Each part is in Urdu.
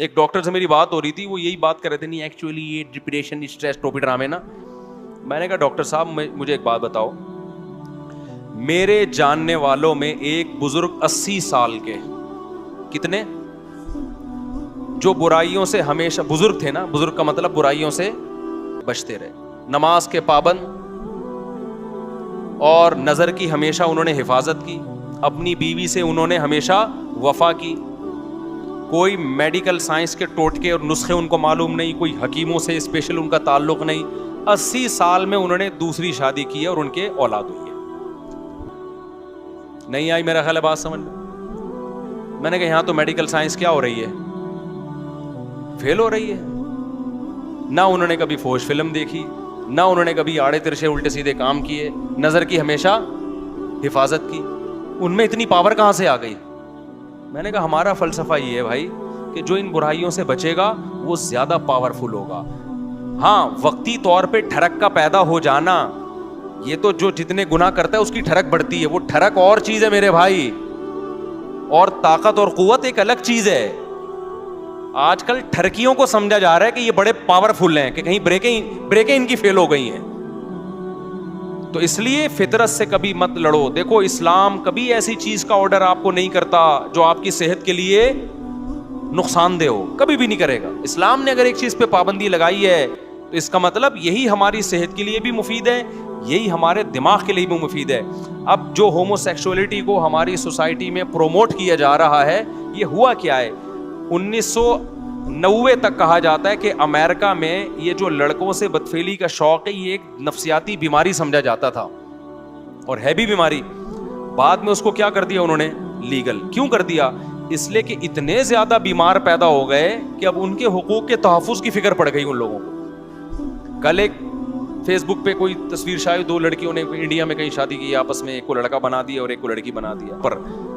ایک ڈاکٹر سے میری بات ہو رہی تھی, وہ یہی بات کر رہے تھے, نہیں ایکچولی یہ ڈپریشن, اسٹریس, ٹوپی ڈرامے نا. میں نے کہا ڈاکٹر صاحب مجھے ایک بات بتاؤ, میرے جاننے والوں میں ایک بزرگ 80 سال کے, کتنے, جو برائیوں سے ہمیشہ, بزرگ تھے نا, بزرگ کا مطلب برائیوں سے بچتے رہے, نماز کے پابند, اور نظر کی ہمیشہ انہوں نے حفاظت کی, اپنی بیوی سے انہوں نے ہمیشہ وفا کی, کوئی میڈیکل سائنس کے ٹوٹکے اور نسخے ان کو معلوم نہیں, کوئی حکیموں سے اسپیشل ان کا تعلق نہیں. 80 سال میں انہوں نے دوسری شادی کی ہے اور ان کے اولاد ہوئی ہے. نہیں آئی میرا خیال ہے بات سمجھ میں نے کہا یہاں تو میڈیکل سائنس کیا ہو رہی ہے, فیل ہو رہی ہے. نہ انہوں نے کبھی فوش فلم دیکھی, نہ انہوں نے کبھی آڑے ترچے الٹے سیدھے کام کیے, نظر کی ہمیشہ حفاظت کی. ان میں اتنی پاور کہاں سے آ گئی؟ میں نے کہا ہمارا فلسفہ یہ ہے بھائی کہ جو ان برائیوں سے بچے گا وہ زیادہ پاورفل ہوگا. ہاں وقتی طور پہ ٹھڑک کا پیدا ہو جانا, یہ تو جو جتنے گناہ کرتا ہے اس کی ٹھڑک بڑھتی ہے, وہ ٹھڑک اور چیز ہے میرے بھائی, اور طاقت اور قوت ایک الگ چیز ہے. آج کل ٹھرکیوں کو سمجھا جا رہا ہے کہ یہ بڑے پاورفل ہیں, کہ کہیں بریکیں ان کی فیل ہو گئی ہیں. تو اس لیے فطرت سے کبھی مت لڑو. دیکھو اسلام کبھی ایسی چیز کا آرڈر آپ کو نہیں کرتا جو آپ کی صحت کے لیے نقصان دہ ہو, کبھی بھی نہیں کرے گا. اسلام نے اگر ایک چیز پہ پابندی لگائی ہے تو اس کا مطلب یہی ہماری صحت کے لیے بھی مفید ہے, یہی ہمارے دماغ کے لیے بھی مفید ہے. اب جو ہومو سیکسولیٹی کو ہماری سوسائٹی میں پروموٹ کیا جا رہا ہے, یہ ہوا کیا ہے, 1990 تک کہا جاتا ہے کہ امریکہ میں یہ جو لڑکوں سے بدفعلی کا شوق ہے یہ ایک نفسیاتی بیماری سمجھا جاتا تھا, اور ہے بھی بیماری. بعد میں اس کو کیا کر دیا انہوں نے, لیگل. کیوں کر دیا؟ اس لیے کہ اتنے زیادہ بیمار پیدا ہو گئے کہ اب ان کے حقوق کے تحفظ کی فکر پڑ گئی ان لوگوں کو. کل ایک فیس بک پہ کوئی تصویر شاید 2 لڑکیوں نے انڈیا میں کہیں شادی کی آپس میں, ایک کو لڑکا بنا دیا اور ایک کو لڑکی بنا دیا,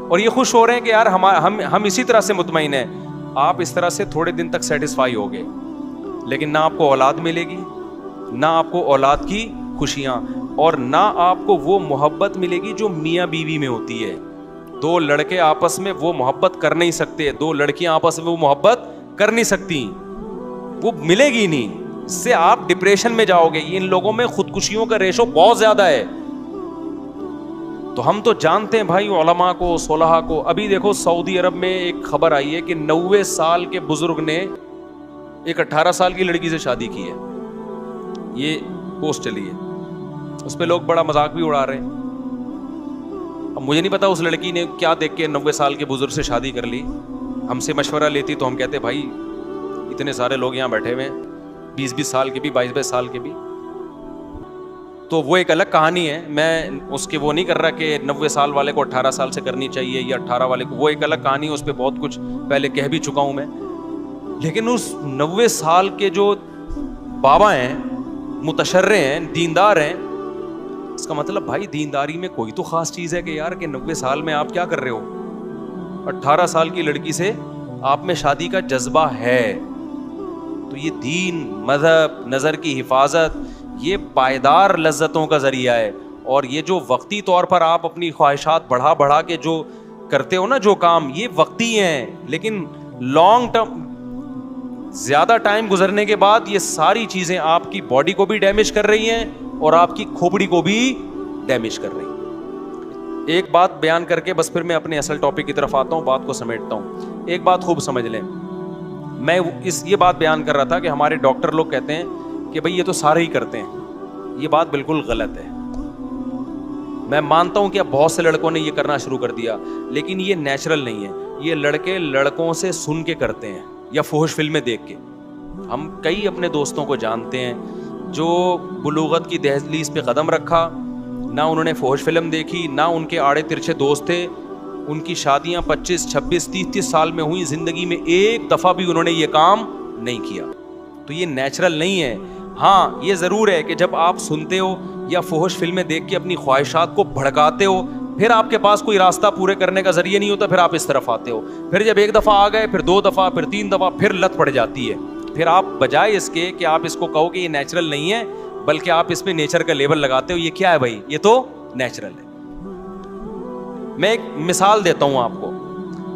اور یہ خوش ہو رہے ہیں کہ یار ہم اسی طرح سے مطمئن ہیں. آپ اس طرح سے تھوڑے دن تک سیٹسفائی ہوگے, لیکن نہ آپ کو اولاد ملے گی, نہ آپ کو اولاد کی خوشیاں, اور نہ آپ کو وہ محبت ملے گی جو میاں بیوی میں ہوتی ہے. 2 لڑکے آپس میں وہ محبت کر نہیں سکتے, 2 لڑکیاں آپس میں وہ محبت کر نہیں سکتی, وہ ملے گی نہیں. اس سے آپ ڈپریشن میں جاؤ گے. ان لوگوں میں خودکشیوں کا ریشو بہت زیادہ ہے. تو ہم تو جانتے ہیں بھائی علماء کو, صلحاء کو. ابھی دیکھو سعودی عرب میں ایک خبر آئی ہے کہ 90 سال کے بزرگ نے ایک 18 سال کی لڑکی سے شادی کی ہے. یہ پوسٹ چلی ہے, اس پہ لوگ بڑا مذاق بھی اڑا رہے ہیں. اب مجھے نہیں پتا اس لڑکی نے کیا دیکھ کے 90 سال کے بزرگ سے شادی کر لی. ہم سے مشورہ لیتی تو ہم کہتے بھائی اتنے سارے لوگ یہاں بیٹھے ہوئے ہیں, 20-20 سال کے بھی, 22-22 سال کے بھی, تو وہ ایک الگ کہانی ہے. میں اس کے وہ نہیں کر رہا کہ 90 سال والے کو 18 سال سے کرنی چاہیے یا 18 والے کو, وہ ایک الگ کہانی ہے, اس پہ بہت کچھ پہلے کہہ بھی چکا ہوں میں. لیکن اس 90 سال کے جو بابا ہیں, متشرع ہیں, دیندار ہیں, اس کا مطلب بھائی دینداری میں کوئی تو خاص چیز ہے کہ یار کہ 90 سال میں آپ کیا کر رہے ہو, 18 سال کی لڑکی سے آپ میں شادی کا جذبہ ہے. تو یہ دین, مذہب, نظر کی حفاظت, یہ پائیدار لذتوں کا ذریعہ ہے. اور یہ جو وقتی طور پر آپ اپنی خواہشات بڑھا کے جو کرتے ہو نا جو کام, یہ وقتی ہیں, لیکن لانگ ٹرم زیادہ ٹائم گزرنے کے بعد یہ ساری چیزیں آپ کی باڈی کو بھی ڈیمیج کر رہی ہیں اور آپ کی کھوپڑی کو بھی ڈیمیج کر رہی ہیں. ایک بات بیان کر کے بس پھر میں اپنے اصل ٹاپک کی طرف آتا ہوں, بات کو سمیٹتا ہوں. ایک بات خوب سمجھ لیں, میں یہ بات بیان کر رہا تھا کہ ہمارے ڈاکٹر لوگ کہتے ہیں کہ بھئی یہ تو سارے ہی کرتے ہیں. یہ بات بالکل غلط ہے. میں مانتا ہوں کہ اب بہت سے لڑکوں نے یہ کرنا شروع کر دیا, لیکن یہ نیچرل نہیں ہے. یہ لڑکے لڑکوں سے سن کے کرتے ہیں یا فحش فلمیں دیکھ کے. ہم کئی اپنے دوستوں کو جانتے ہیں جو بلوغت کی دہلیز پہ قدم رکھا, نہ انہوں نے فحش فلم دیکھی, نہ ان کے آڑے ترچھے دوست تھے, ان کی شادیاں 25, 26, 30 سال میں ہوئی, زندگی میں ایک دفعہ بھی انہوں نے یہ کام نہیں کیا. تو یہ نیچرل نہیں ہے. ہاں یہ ضرور ہے کہ جب آپ سنتے ہو یا فحش فلمیں دیکھ کے اپنی خواہشات کو بھڑکاتے ہو, پھر آپ کے پاس کوئی راستہ پورے کرنے کا ذریعہ نہیں ہوتا, پھر آپ اس طرف آتے ہو. پھر جب ایک دفعہ آ گئے, پھر 2 دفعہ, پھر 3 دفعہ, پھر لت پڑ جاتی ہے. پھر آپ بجائے اس کے کہ آپ اس کو کہو کہ یہ نیچرل نہیں ہے, بلکہ آپ اس میں نیچر کا لیبل لگاتے ہو. یہ کیا ہے بھائی, یہ تو نیچرل ہے. میں ایک مثال دیتا ہوں آپ کو.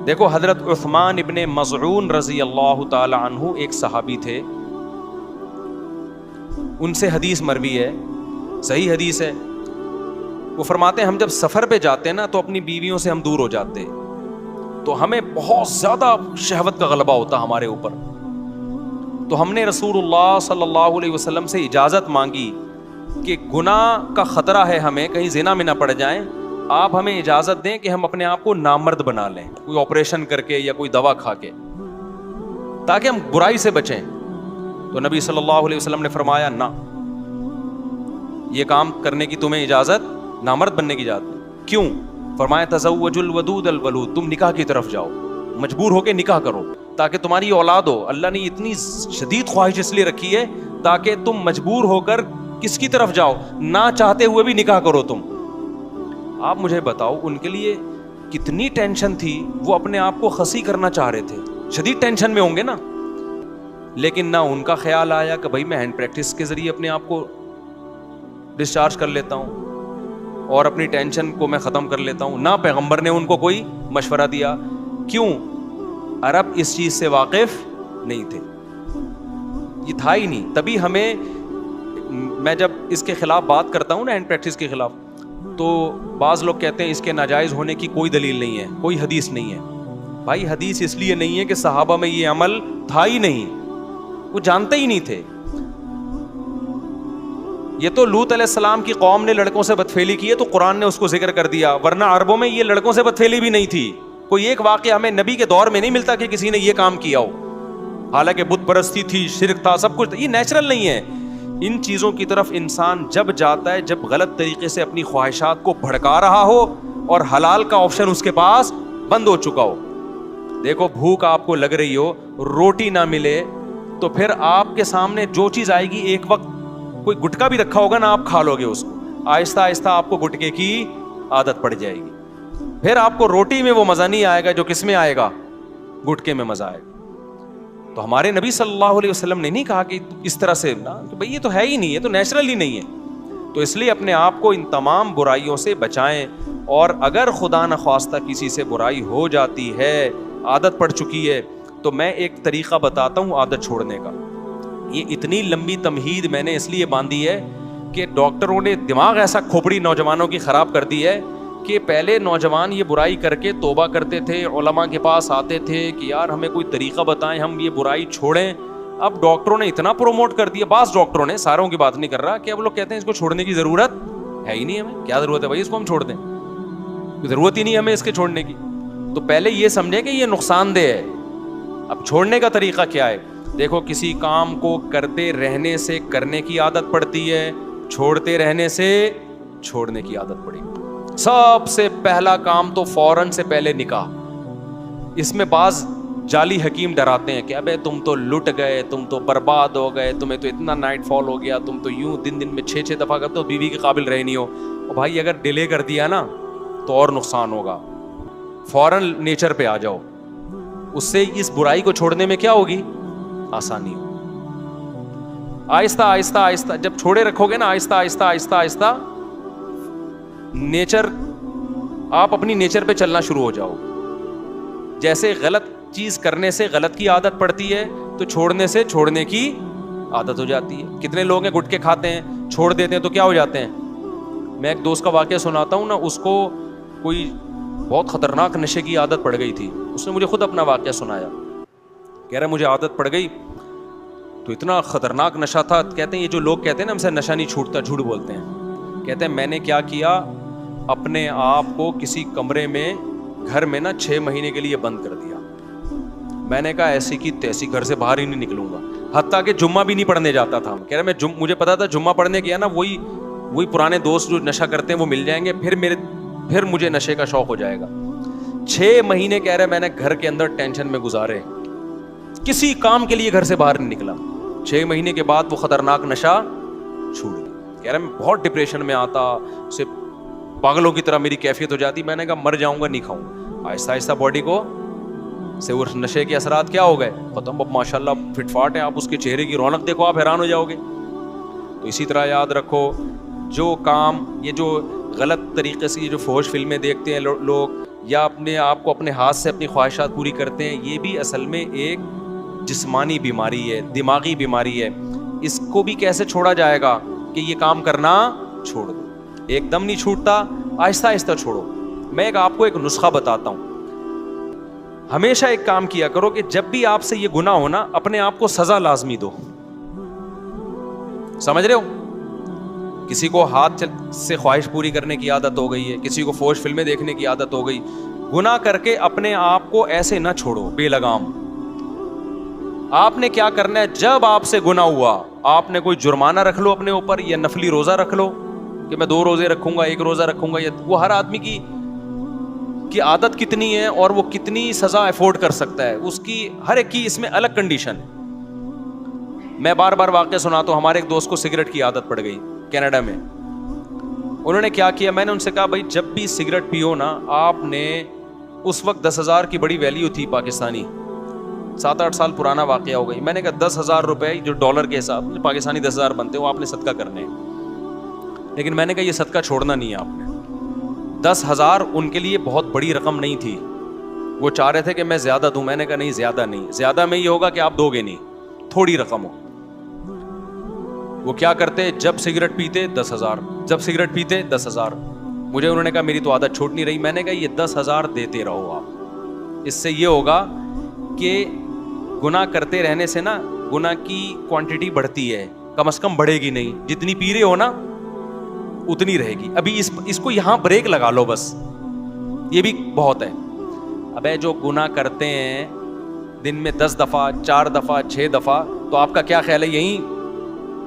دیکھو حضرت عثمان ابن مظعون رضی اللہ تعالی عنہ ایک صحابی تھے, ان سے حدیث مروی ہے, صحیح حدیث ہے. وہ فرماتے ہیں ہم جب سفر پہ جاتے ہیں نا تو اپنی بیویوں سے ہم دور ہو جاتے, تو ہمیں بہت زیادہ شہوت کا غلبہ ہوتا ہمارے اوپر. تو ہم نے رسول اللہ صلی اللہ علیہ وسلم سے اجازت مانگی کہ گناہ کا خطرہ ہے ہمیں, کہیں زنا میں نہ پڑ جائیں, آپ ہمیں اجازت دیں کہ ہم اپنے آپ کو نامرد بنا لیں, کوئی آپریشن کر کے یا کوئی دوا کھا کے, تاکہ ہم برائی سے بچیں. تو نبی صلی اللہ علیہ وسلم نے فرمایا نہ, یہ کام کرنے کی تمہیں اجازت, نامرد بننے کی اجازت. کیوں؟ فرمایا تزوج الودود الولود, تم نکاح کی طرف جاؤ, مجبور ہو کے نکاح کرو تاکہ تمہاری اولاد ہو. اللہ نے اتنی شدید خواہش اس لیے رکھی ہے تاکہ تم مجبور ہو کر کس کی طرف جاؤ, نہ چاہتے ہوئے بھی نکاح کرو تم. آپ مجھے بتاؤ ان کے لیے کتنی ٹینشن تھی, وہ اپنے آپ کو خسی کرنا چاہ رہے تھے, شدید ٹینشن میں ہوں گے نا. لیکن نہ ان کا خیال آیا کہ بھائی میں ہینڈ پریکٹس کے ذریعے اپنے آپ کو ڈسچارج کر لیتا ہوں اور اپنی ٹینشن کو میں ختم کر لیتا ہوں. نہ پیغمبر نے ان کو کوئی مشورہ دیا. کیوں؟ عرب اس چیز سے واقف نہیں تھے, یہ تھا ہی نہیں. تبھی ہمیں, میں جب اس کے خلاف بات کرتا ہوں نا, ہینڈ پریکٹس کے خلاف, تو بعض لوگ کہتے ہیں اس کے ناجائز ہونے کی کوئی دلیل نہیں ہے, کوئی حدیث نہیں ہے. بھائی حدیث اس لیے نہیں ہے کہ صحابہ میں یہ عمل تھا ہی نہیں, وہ جانتے ہی نہیں تھے. یہ تو لوط علیہ السلام کی قوم نے لڑکوں سے بدفعلی کی ہے تو قرآن نے اس کو ذکر کر دیا, ورنہ عربوں میں یہ لڑکوں سے بدفعلی بھی نہیں تھی. کوئی ایک واقعہ ہمیں نبی کے دور میں نہیں ملتا کہ کسی نے یہ کام کیا ہو, حالانکہ بت پرستی تھی, شرک تھا, سب کچھ. یہ نیچرل نہیں ہے. ان چیزوں کی طرف انسان جب جاتا ہے جب غلط طریقے سے اپنی خواہشات کو بھڑکا رہا ہو اور حلال کا آپشن اس کے پاس بند ہو چکا ہو. دیکھو بھوک آپ کو لگ رہی ہو, روٹی نہ ملے تو پھر آپ کے سامنے جو چیز آئے گی, ایک وقت کوئی گٹکا بھی رکھا ہوگا نا, آپ کھا لو گے اس کو, آہستہ آہستہ آپ کو گٹکے کی عادت پڑ جائے گی. پھر آپ کو روٹی میں وہ مزہ نہیں آئے گا جو کس میں آئے گا, گٹکے میں مزہ آئے گا. تو ہمارے نبی صلی اللہ علیہ وسلم نے نہیں کہا کہ اس طرح سے نا, کہ بھئی یہ تو ہے ہی نہیں, یہ تو نیچرل ہی نہیں ہے. تو اس لیے اپنے آپ کو ان تمام برائیوں سے بچائیں, اور اگر خدا نخواستہ کسی سے برائی ہو جاتی ہے, عادت پڑ چکی ہے, تو میں ایک طریقہ بتاتا ہوں عادت چھوڑنے کا. یہ اتنی لمبی تمہید میں نے اس لیے باندھی ہے کہ ڈاکٹروں نے دماغ ایسا کھوپڑی نوجوانوں کی خراب کر دی ہے کہ پہلے نوجوان یہ برائی کر کے توبہ کرتے تھے, علماء کے پاس آتے تھے کہ یار ہمیں کوئی طریقہ بتائیں, ہم یہ برائی چھوڑیں. اب ڈاکٹروں نے اتنا پروموٹ کر دیا, بعض ڈاکٹروں نے, ساروں کی بات نہیں کر رہا, کہ اب لوگ کہتے ہیں اس کو چھوڑنے کی ضرورت ہے ہی نہیں, ہمیں کیا ضرورت ہے بھائی اس کو ہم چھوڑ دیں, ضرورت ہی نہیں ہمیں اس کے چھوڑنے کی. تو پہلے یہ سمجھیں کہ یہ نقصان دہ ہے. اب چھوڑنے کا طریقہ کیا ہے؟ دیکھو کسی کام کو کرتے رہنے سے کرنے کی عادت پڑتی ہے, چھوڑتے رہنے سے چھوڑنے کی عادت پڑے گی. سب سے پہلا کام تو فوراً سے پہلے نکاح. اس میں بعض جعلی حکیم ڈراتے ہیں کہ ابے تم تو لٹ گئے, تم تو برباد ہو گئے, تمہیں تو اتنا نائٹ فال ہو گیا, تم تو یوں دن میں 6 دفعہ کرتے ہو, بیوی کے قابل رہے نہیں ہو. اور بھائی اگر ڈیلے کر دیا نا تو اور نقصان ہوگا. فوراً نیچر پہ آ جاؤ, اس سے اس برائی کو چھوڑنے میں کیا ہوگی, آسانی ہو. آہستہ آہستہ آہستہ جب چھوڑے رکھو گے نا, آہستہ آہستہ آہستہ آہستہ نیچر, آپ اپنی نیچر پہ چلنا شروع ہو جاؤ. جیسے غلط چیز کرنے سے غلط کی عادت پڑتی ہے تو چھوڑنے سے چھوڑنے کی عادت ہو جاتی ہے. کتنے لوگ ہیں گٹکے کھاتے ہیں, چھوڑ دیتے ہیں تو کیا ہو جاتے ہیں. میں ایک دوست کا واقعہ سناتا ہوں نا, اس کو کوئی بہت خطرناک نشے کی عادت پڑ گئی تھی. اس نے مجھے خود اپنا واقعہ سنایا, کہہ رہا مجھے عادت پڑ گئی تو اتنا خطرناک نشہ تھا. کہتے ہیں یہ جو لوگ کہتے ہیں نا ہم سے نشہ نہیں چھوٹتا, جھوٹ بولتے ہیں. کہتے ہیں میں نے کیا کیا, اپنے آپ کو کسی کمرے میں گھر میں نا 6 مہینے کے لیے بند کر دیا. میں نے کہا ایسی کی تیسی گھر سے باہر ہی نہیں نکلوں گا, حتیٰ کہ جمعہ بھی نہیں پڑھنے جاتا تھا. کہہ رہا مجھے پتا تھا جمعہ پڑھنے گیا نا وہی پرانے دوست جو نشہ کرتے ہیں وہ مل جائیں گے, پھر مجھے نشے کا شوق ہو جائے گا. 6 مہینے کہہ رہے میں نے گھر کے اندر ٹینشن میں گزارے, کسی کام کے لیے گھر سے باہر نہیں نکلا. 6 مہینے کے بعد وہ خطرناک نشہ چھوٹ گیا. کہہ رہا میں بہت ڈپریشن میں آتا, اسے پاگلوں کی طرح میری کیفیت ہو جاتی. میں نے کہا مر جاؤں گا نہیں کھاؤں. آہستہ آہستہ باڈی کو سے وہ نشے کے اثرات کیا ہو گئے, ختم. اب ماشاء اللہ فٹ فاٹ ہے, آپ اس کے چہرے کی رونق دیکھو, آپ حیران ہو جاؤ گے. تو اسی طرح یاد رکھو, جو کام یہ جو غلط طریقے سے یہ جو فحش فلمیں دیکھتے ہیں لوگ, یا اپنے آپ کو اپنے ہاتھ سے اپنی خواہشات پوری کرتے ہیں, یہ بھی اصل میں ایک جسمانی بیماری ہے, دماغی بیماری ہے. اس کو بھی کیسے چھوڑا جائے گا کہ یہ کام کرنا چھوڑ دو. ایک دم نہیں چھوٹتا, آہستہ آہستہ چھوڑو. میں آپ کو ایک نسخہ بتاتا ہوں. ہمیشہ ایک کام کیا کرو کہ جب بھی آپ سے یہ گناہ ہونا, اپنے آپ کو سزا لازمی دو. سمجھ رہے ہو؟ کسی کو ہاتھ سے خواہش پوری کرنے کی عادت ہو گئی ہے, کسی کو فوش فلمیں دیکھنے کی عادت ہو گئی. گناہ کر کے اپنے آپ کو ایسے نہ چھوڑو بے لگام. آپ نے کیا کرنا ہے, جب آپ سے گناہ ہوا, آپ نے کوئی جرمانہ رکھ لو اپنے اوپر, یا نفلی روزہ رکھ لو کہ میں 2 روزے رکھوں گا, 1 روزہ رکھوں گا. وہ ہر آدمی کی عادت کتنی ہے اور وہ کتنی سزا افورڈ کر سکتا ہے, اس کی ہر ایک کی اس میں الگ کنڈیشن ہے. میں بار بار واقعہ سناتا ہوں. ہمارے ایک دوست کو سگریٹ کی عادت پڑ گئی کینیڈا میں. انہوں نے کیا کیا, میں نے ان سے کہا بھائی جب بھی سگریٹ پیو نا, آپ نے اس وقت 10,000 کی بڑی ویلیو تھی پاکستانی, 7-8 سال پرانا واقعہ ہو گئی. میں نے کہا 10,000 روپے جو ڈالر کے حساب سے پاکستانی 10,000 بنتے ہیں, وہ آپ نے صدقہ کرنے ہیں. لیکن میں نے کہا یہ صدقہ چھوڑنا نہیں ہے آپ نے. 10,000 ان کے لیے بہت بڑی رقم نہیں تھی. وہ چاہ رہے تھے کہ میں زیادہ دوں. میں نے کہا نہیں, زیادہ نہیں. زیادہ میں یہ ہوگا کہ آپ دو گے نہیں, تھوڑی رقم ہو. وہ کیا کرتے, جب سگریٹ پیتے 10,000, جب سگریٹ پیتے 10,000. مجھے انہوں نے کہا میری تو عادت چھوٹ نہیں رہی. میں نے کہا یہ 10,000 دیتے رہو آپ. اس سے یہ ہوگا کہ گناہ کرتے رہنے سے نا گناہ کی کوانٹٹی بڑھتی ہے, کم از کم بڑھے گی نہیں. جتنی پی رہے ہو نا اتنی رہے گی. ابھی اس کو یہاں بریک لگا لو بس, یہ بھی بہت ہے. ابے جو گناہ کرتے ہیں دن میں 10 دفعہ, 4 دفعہ, 6 دفعہ, تو آپ کا کیا خیال ہے, یہی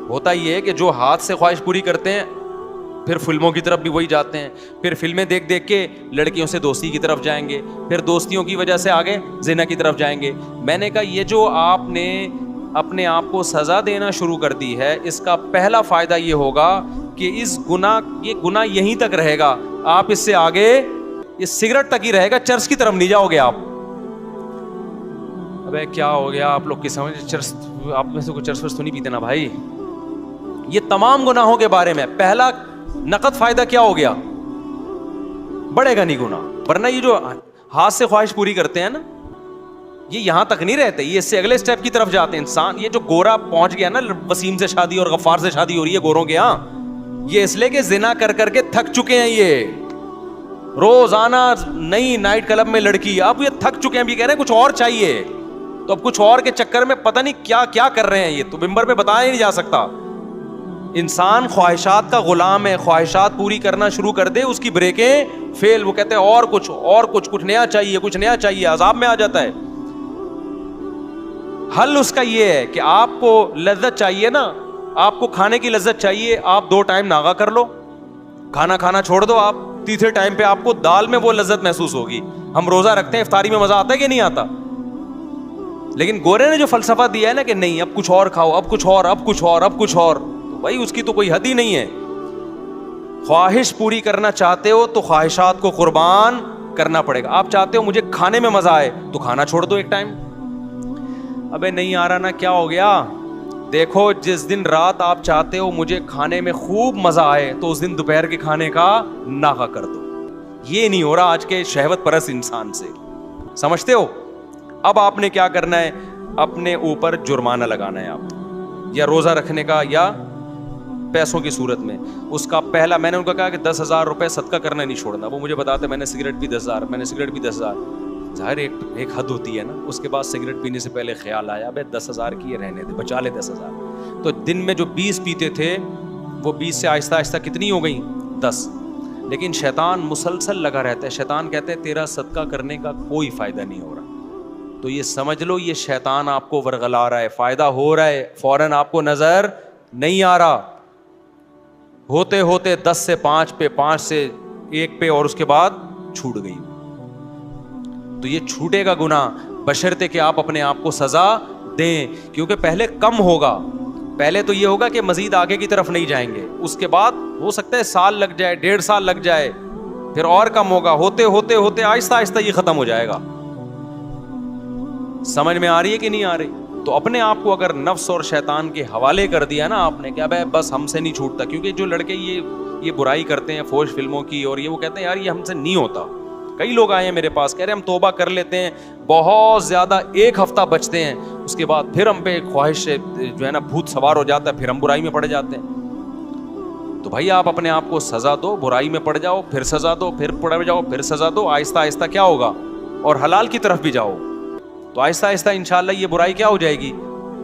ہوتا ہی ہے کہ جو ہاتھ سے خواہش پوری کرتے ہیں پھر فلموں کی طرف بھی وہی جاتے ہیں, پھر فلمیں دیکھ دیکھ کے لڑکیوں سے دوستی کی طرف جائیں گے, پھر دوستیوں کی وجہ سے آگے زنا کی طرف جائیں گے. میں نے کہا یہ جو آپ نے اپنے آپ کو سزا دینا شروع کر دی ہے, اس کا پہلا فائدہ یہ ہوگا کہ یہ گناہ یہیں تک رہے گا, آپ اس سے آگے یہ سگریٹ تک ہی رہے گا, چرس کی طرف نہیں جاؤ گے آپ. ابے کیا ہو گیا آپ لوگ کی سمجھ, چرس آپ میں سے کوئی چرس ورس تو نہیں پیتے نا بھائی. یہ تمام گناہوں کے بارے میں پہلا نقد فائدہ کیا ہو گیا, بڑھے گا نہیں گناہ. ورنہ یہ جو ہاتھ سے خواہش پوری کرتے ہیں نا, یہ یہاں تک نہیں رہتے, یہ اس سے اگلے سٹیپ کی طرف جاتے ہیں. انسان یہ جو گورا پہنچ گیا نا, وسیم سے شادی اور غفار سے شادی ہو رہی ہے گوروں کے ہاں, یہ اس لیے کہ زنا کر کر کے تھک چکے ہیں. یہ روزانہ نئی نائٹ کلب میں لڑکی, اب یہ تھک چکے ہیں, اب یہ کہہ رہے ہیں کچھ اور چاہیے. تو اب کچھ اور کے چکر میں پتہ نہیں کیا کیا کر رہے ہیں, یہ تو ممبر پہ بتایا ہی نہیں جا سکتا. انسان خواہشات کا غلام ہے, خواہشات پوری کرنا شروع کر دے, اس کی بریکیں فیل. وہ کہتے ہیں اور کچھ نیا چاہیے, کچھ نیا چاہیے, عذاب میں آ جاتا ہے. حل اس کا یہ ہے کہ آپ کو لذت چاہیے نا, آپ کو کھانے کی لذت چاہیے, آپ 2 ٹائم ناغا کر لو, کھانا چھوڑ دو. آپ تیسرے ٹائم پہ آپ کو دال میں وہ لذت محسوس ہوگی. ہم روزہ رکھتے ہیں, افطاری میں مزہ آتا ہے کہ نہیں آتا, لیکن گورے نے جو فلسفہ دیا ہے نا کہ نہیں اب کچھ اور کھاؤ, اب کچھ اور, تو بھائی اس کی تو کوئی حد ہی نہیں ہے. خواہش پوری کرنا چاہتے ہو تو خواہشات کو قربان کرنا پڑے گا. آپ چاہتے ہو مجھے کھانے میں مزہ آئے تو کھانا چھوڑ دو ایک ٹائم. ابے نہیں آ رہا نا, کیا ہو گیا, دیکھو جس دن رات آپ چاہتے ہو مجھے کھانے میں خوب مزہ آئے تو اس دن دوپہر کے کھانے کا ناغا کر دو. یہ نہیں ہو رہا آج کے شہوت پرست انسان سے, سمجھتے ہو. اب آپ نے کیا کرنا ہے, اپنے اوپر جرمانہ لگانا ہے آپ, یا روزہ رکھنے کا یا پیسوں کی صورت میں. اس کا پہلا میں نے ان کو کہا کہ 10,000 روپے صدقہ کرنا نہیں چھوڑنا. وہ مجھے بتاتے میں نے سگریٹ بھی 10,000, میں نے سگریٹ بھی 10,000. ظاہر ایک حد ہوتی ہے نا. اس کے بعد سگریٹ پینے سے پہلے خیال آیا بھائی 10,000 کی یہ رہنے دے, بچا لے 10,000. تو دن میں جو 20 پیتے تھے وہ 20 سے آہستہ آہستہ کتنی ہو گئی, 10. لیکن شیطان مسلسل لگا رہتا ہے. شیطان کہتے ہیں تیرا صدقہ کرنے کا کوئی فائدہ نہیں ہو رہا. تو یہ سمجھ لو یہ شیطان آپ کو ورغلا رہا ہے, فائدہ ہو رہا ہے, فوراً آپ کو نظر نہیں آ رہا. ہوتے ہوتے 10 سے 5 پہ, 5 سے 1 پہ, اور اس کے بعد چھوٹ گئی. تو یہ چھوٹے گا گناہ بشرطے کہ آپ اپنے آپ کو سزا دیں, کیونکہ پہلے کم ہوگا. پہلے تو یہ ہوگا کہ مزید آگے کی طرف نہیں جائیں گے, اس کے بعد ہو سکتا ہے سال لگ جائے, 1.5 سال لگ جائے, پھر اور کم ہوگا. ہوتے ہوتے ہوتے آہستہ آہستہ یہ ختم ہو جائے گا. سمجھ میں آ رہی ہے کہ نہیں آ رہی؟ تو اپنے آپ کو اگر نفس اور شیطان کے حوالے کر دیا نا آپ نے کہ اب بس ہم سے نہیں چھوٹتا, کیونکہ جو لڑکے یہ برائی کرتے ہیں فوش فلموں کی, اور یہ وہ کہتے ہیں یار یہ ہم سے نہیں ہوتا, کئی لوگ آئے ہیں میرے پاس, کہہ رہے ہم توبہ کر لیتے ہیں بہت زیادہ, 1 ہفتہ بچتے ہیں, اس کے بعد پھر ہم پہ خواہش جو ہے نا بھوت سوار ہو جاتا ہے, پھر ہم برائی میں پڑ جاتے ہیں. تو بھائی آپ اپنے آپ کو سزا دو, برائی میں پڑ جاؤ, پھر سزا دو, پھر پڑ جاؤ, پھر سزا دو, آہستہ آہستہ کیا ہوگا, اور حلال کی طرف بھی جاؤ, تو آہستہ آہستہ انشاءاللہ یہ برائی کیا ہو جائے گی,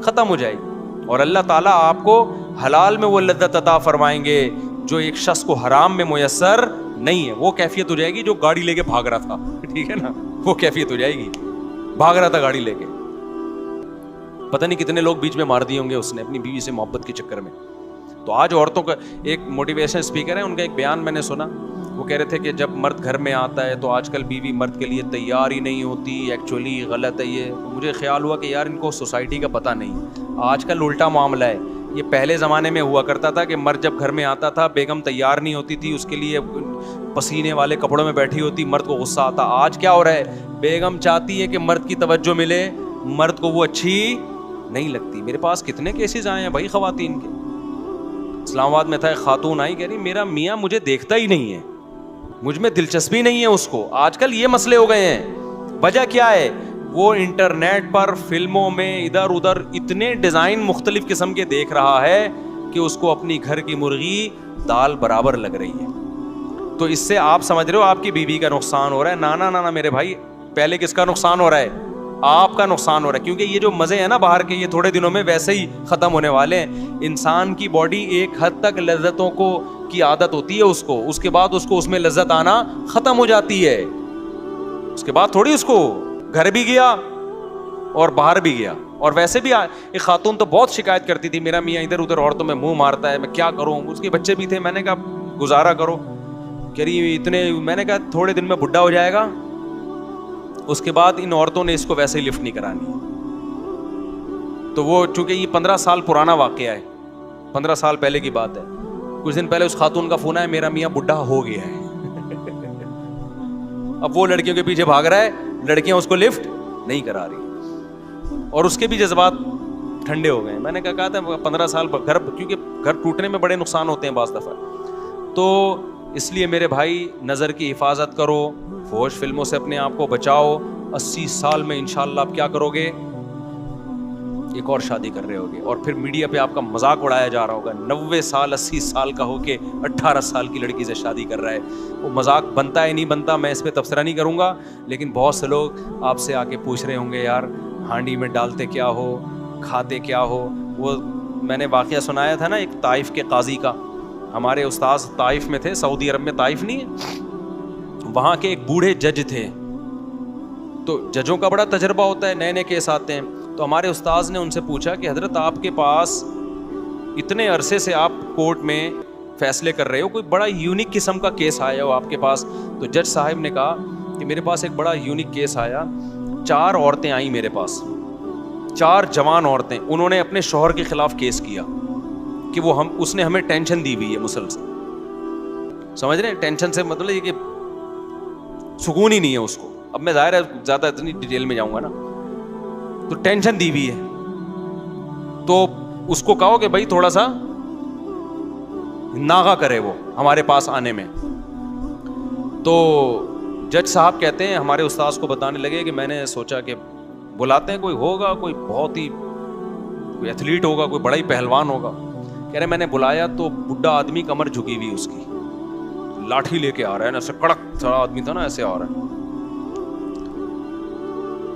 ختم ہو جائے گی. اور اللہ تعالیٰ آپ کو حلال میں وہ لذت عطا فرمائیں گے جو ایک شخص کو حرام میں میسر نہیں ہے. وہ کیفیت ہو جائے گی جو گاڑی لے کے بھاگ رہا تھا, ٹھیک ہے نا, وہ کیفیت ہو جائے گی, بھاگ رہا تھا گاڑی لے کے, پتہ نہیں کتنے لوگ بیچ میں مار دیے ہوں گے اس نے اپنی بیوی سے محبت کے چکر میں. تو آج عورتوں کا ایک موٹیویشن اسپیکر ہے, ان کا ایک بیان میں نے سنا, وہ کہہ رہے تھے کہ جب مرد گھر میں آتا ہے تو آج کل بیوی مرد کے لیے تیار ہی نہیں ہوتی, ایکچولی غلط ہے یہ. مجھے خیال ہوا کہ یار ان کو سوسائٹی کا پتہ نہیں, آج کل الٹا معاملہ ہے. یہ پہلے زمانے میں ہوا کرتا تھا کہ مرد جب گھر میں آتا تھا بیگم تیار نہیں ہوتی تھی, اس کے لیے پسینے والے کپڑوں میں بیٹھی ہوتی, مرد کو غصہ آتا. آج کیا ہو رہا ہے, بیگم چاہتی ہے کہ مرد کی توجہ ملے, مرد کو وہ اچھی نہیں لگتی. میرے پاس کتنے کیسز آئے ہیں بھائی خواتین کے. اسلام آباد میں تھا ایک خاتون آئی, کہہ رہی میرا میاں مجھے دیکھتا ہی نہیں ہے, مجھ میں دلچسپی نہیں ہے اس کو. آج کل یہ مسئلے ہو گئے ہیں. وجہ کیا ہے, وہ انٹرنیٹ پر فلموں میں ادھر ادھر اتنے ڈیزائن مختلف قسم کے دیکھ رہا ہے کہ اس کو اپنی گھر کی مرغی دال برابر لگ رہی ہے. تو اس سے آپ سمجھ رہے ہو آپ کی بیوی کا نقصان ہو رہا ہے. نانا میرے بھائی, پہلے کس کا نقصان ہو رہا ہے, آپ کا نقصان ہو رہا ہے. کیونکہ یہ جو مزے ہیں نا باہر کے, یہ تھوڑے دنوں میں ویسے ہی ختم ہونے والے ہیں. انسان کی باڈی ایک حد تک لذتوں کی عادت ہوتی ہے اس کو, اس کے بعد اس کو اس میں لذت آنا ختم ہو جاتی ہے. اس کے بعد تھوڑی اس کو گھر بھی گیا اور باہر بھی گیا. اور ویسے بھی ایک خاتون تو بہت شکایت کرتی تھی, میرا میاں ادھر ادھر عورتوں میں منہ مارتا ہے, میں کیا کروں. اس کے بچے بھی تھے, میں نے کہا گزارا کرو. کہہ رہی اتنے, میں نے کہا تھوڑے دن میں بڈھا ہو جائے گا, اس کے بعد ان عورتوں نے اس کو ویسے ہی لفٹ نہیں کرانی. تو وہ چونکہ یہ 15 سال پرانا واقعہ ہے, 15 سال پہلے کی بات ہے. کچھ دن پہلے اس خاتون کا فون آیا, میرا میاں بڈھا ہو گیا ہے. اب وہ لڑکیوں کے پیچھے بھاگ رہا ہے, لڑکیاں اس کو لفٹ نہیں کرا رہی, اور اس کے بھی جذبات ٹھنڈے ہو گئے. میں نے کہا تھا 15 سال گھر, کیونکہ گھر ٹوٹنے میں بڑے نقصان ہوتے ہیں بعض دفعہ. تو اس لیے میرے بھائی نظر کی حفاظت کرو, فحش فلموں سے اپنے آپ کو بچاؤ. 80 سال میں انشاءاللہ آپ کیا کرو گے, ایک اور شادی کر رہے ہوگے, اور پھر میڈیا پہ آپ کا مذاق اڑایا جا رہا ہوگا. 90 سال 80 سال کا ہو کے 18 سال کی لڑکی سے شادی کر رہا ہے. وہ مذاق بنتا ہے نہیں بنتا, میں اس پہ تبصرہ نہیں کروں گا, لیکن بہت سے لوگ آپ سے آ کے پوچھ رہے ہوں گے یار ہانڈی میں ڈالتے کیا ہو, کھاتے کیا ہو. وہ میں نے واقعہ سنایا تھا نا ایک طائف کے قاضی کا. ہمارے استاذ طائف میں تھے, سعودی عرب میں طائف نہیں ہے, وہاں کے ایک بوڑھے جج تھے. تو ججوں کا بڑا تجربہ ہوتا ہے, نئے نئے کیس آتے ہیں. تو ہمارے استاذ نے ان سے پوچھا کہ حضرت آپ کے پاس اتنے عرصے سے آپ کورٹ میں فیصلے کر رہے ہو, کوئی بڑا یونیک قسم کا کیس آیا ہو آپ کے پاس. تو جج صاحب نے کہا کہ میرے پاس ایک بڑا یونیک کیس آیا. 4 عورتیں آئیں میرے پاس, 4 جوان عورتیں, انہوں نے اپنے شوہر کے خلاف کیس کیا کہ وہ اس نے ہمیں ٹینشن دی ہوئی ہے مسلسل. سمجھ رہے ہیں, ٹینشن سے مطلب یہ کہ سکون ہی نہیں ہے اس کو. اب میں ظاہر ہے زیادہ اتنی ڈیٹیل میں جاؤں گا نا, تو ٹینشن دی ہوئی ہے. تو اس کو کہو کہ بھائی تھوڑا سا ناغہ کرے وہ ہمارے پاس آنے میں. تو جج صاحب کہتے ہیں ہمارے استاذ کو بتانے لگے کہ میں نے سوچا کہ بلاتے ہیں, کوئی ہوگا, کوئی بہت ہی کوئی ایتھلیٹ ہوگا, کوئی بڑا ہی پہلوان ہوگا. کہہ رہے میں نے بلایا تو بڈھا آدمی, کمر جھکی ہوئی اس کی, لاٹھی لے کے آ رہا ہے نا, ایسے کڑک سڑا آدمی تھا نا, ایسے آ رہا ہے.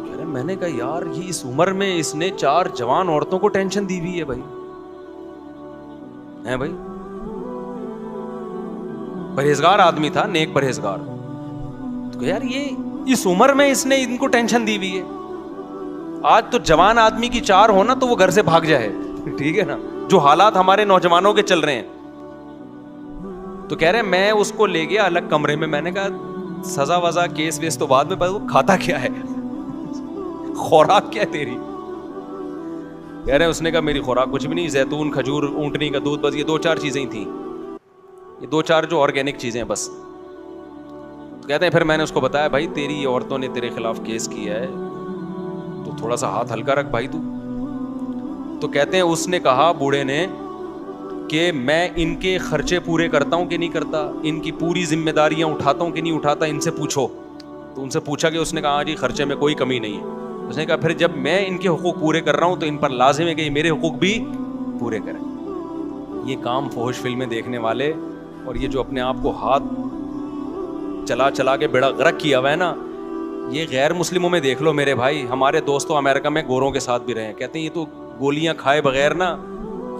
کہہ رہے میں نے کہا یار یہ اس عمر میں اس نے 4 جوان عورتوں کو ٹینشن دی ہوئی ہے بھائی, ہیں بھائی. پرہیزگار آدمی تھا, نیک پرہیزگار. تو یار یہ اس عمر میں اس نے ان کو ٹینشن دی ہوئی ہے. آج تو جوان آدمی کی 4 ہونا تو وہ گھر سے بھاگ جائے, ٹھیک ہے نا, جو حالات ہمارے نوجوانوں کے چل رہے ہیں. تو کہہ رہے میں اس کو لے گیا الگ کمرے میں. میں نے کہا سزا وزا کیس ویس تو بعد میں, پتا وہ کھاتا کیا ہے, خوراک کیا ہے تیری. کہہ رہے اس نے کہا میری خوراک کچھ بھی نہیں, زیتون, کھجور, اونٹنی کا دودھ, بس یہ 2-4 چیزیں ہی تھیں, یہ 2-4 جو آرگینک چیزیں بس. کہتے ہیں پھر میں نے اس کو بتایا بھائی تیری عورتوں نے تیرے خلاف کیس کیا ہے تو تھوڑا سا ہاتھ ہلکا رکھ بھائی تو. تو کہتے ہیں اس نے کہا بوڑھے نے کہ میں ان کے خرچے پورے کرتا ہوں کہ نہیں کرتا, ان کی پوری ذمہ داریاں اٹھاتا ہوں کہ نہیں اٹھاتا, ان سے پوچھو. تو ان سے پوچھا کہ اس نے کہا جی خرچے میں کوئی کمی نہیں ہے. اس نے کہا پھر جب میں ان کے حقوق پورے کر رہا ہوں تو ان پر لازم ہے کہ یہ میرے حقوق بھی پورے کریں. یہ کام فحش فلمیں دیکھنے والے اور یہ جو اپنے آپ کو ہاتھ چلا چلا کے بیڑا غرق کیا ہوا ہے نا, یہ غیر مسلموں میں دیکھ لو میرے بھائی. ہمارے دوستوں امریکہ میں گوروں کے ساتھ بھی رہے ہیں, کہتے ہیں یہ تو گولیاں کھائے بغیر نا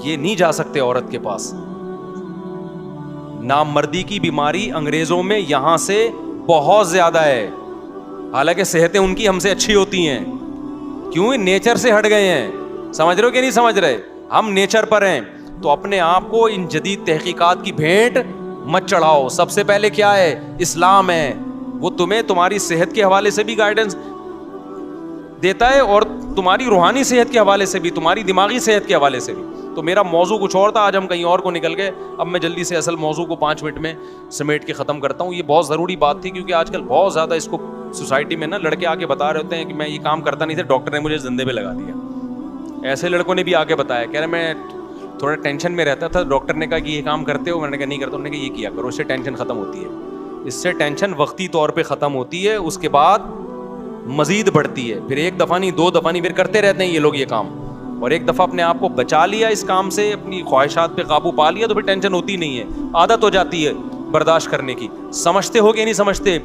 یہ نہیں جا سکتے عورت کے پاس. نامردی کی بیماری انگریزوں میں یہاں سے بہت زیادہ ہے, حالانکہ صحتیں ان کی ہم سے اچھی ہوتی ہیں. کیوں؟ نیچر سے ہٹ گئے ہیں. سمجھ رہے ہو کہ نہیں سمجھ رہے؟ ہم نیچر پر ہیں. تو اپنے آپ کو ان جدید تحقیقات کی بھینٹ مت چڑھاؤ. سب سے پہلے کیا ہے؟ اسلام ہے. وہ تمہیں تمہاری صحت کے حوالے سے بھی گائیڈنس دیتا ہے اور تمہاری روحانی صحت کے حوالے سے بھی, تمہاری دماغی صحت کے حوالے سے بھی. تو میرا موضوع کچھ اور تھا, آج ہم کہیں اور کو نکل گئے. اب میں جلدی سے اصل موضوع کو 5 منٹ میں سمیٹ کے ختم کرتا ہوں. یہ بہت ضروری بات تھی کیونکہ آج کل بہت زیادہ اس کو سوسائٹی میں نا لڑکے آ کے بتا رہے ہوتے ہیں کہ میں یہ کام کرتا نہیں تھا, ڈاکٹر نے مجھے زندے پہ لگا دیا. ایسے لڑکوں نے بھی آ کے بتایا, کہہ رہے میں تھوڑا ٹینشن میں رہتا تھا, ڈاکٹر نے کہا کہ یہ کام کرتے ہو, میں نے کہا نہیں کرتا. انہوں نے کہا یہ کیا کرو, اس سے ٹینشن ختم ہوتی ہے. اس سے ٹینشن وقتی طور پہ ختم ہوتی ہے, اس کے بعد مزید بڑھتی ہے. پھر 1 دفعہ نہیں 2 دفعہ نہیں, پھر کرتے رہتے ہیں یہ لوگ یہ کام. اور ایک دفعہ اپنے آپ کو بچا لیا اس کام سے, اپنی خواہشات پہ قابو پا لیا, تو پھر ٹینشن ہوتی نہیں ہے, عادت ہو جاتی ہے برداشت کرنے کی. سمجھتے ہو کہ نہیں سمجھتے؟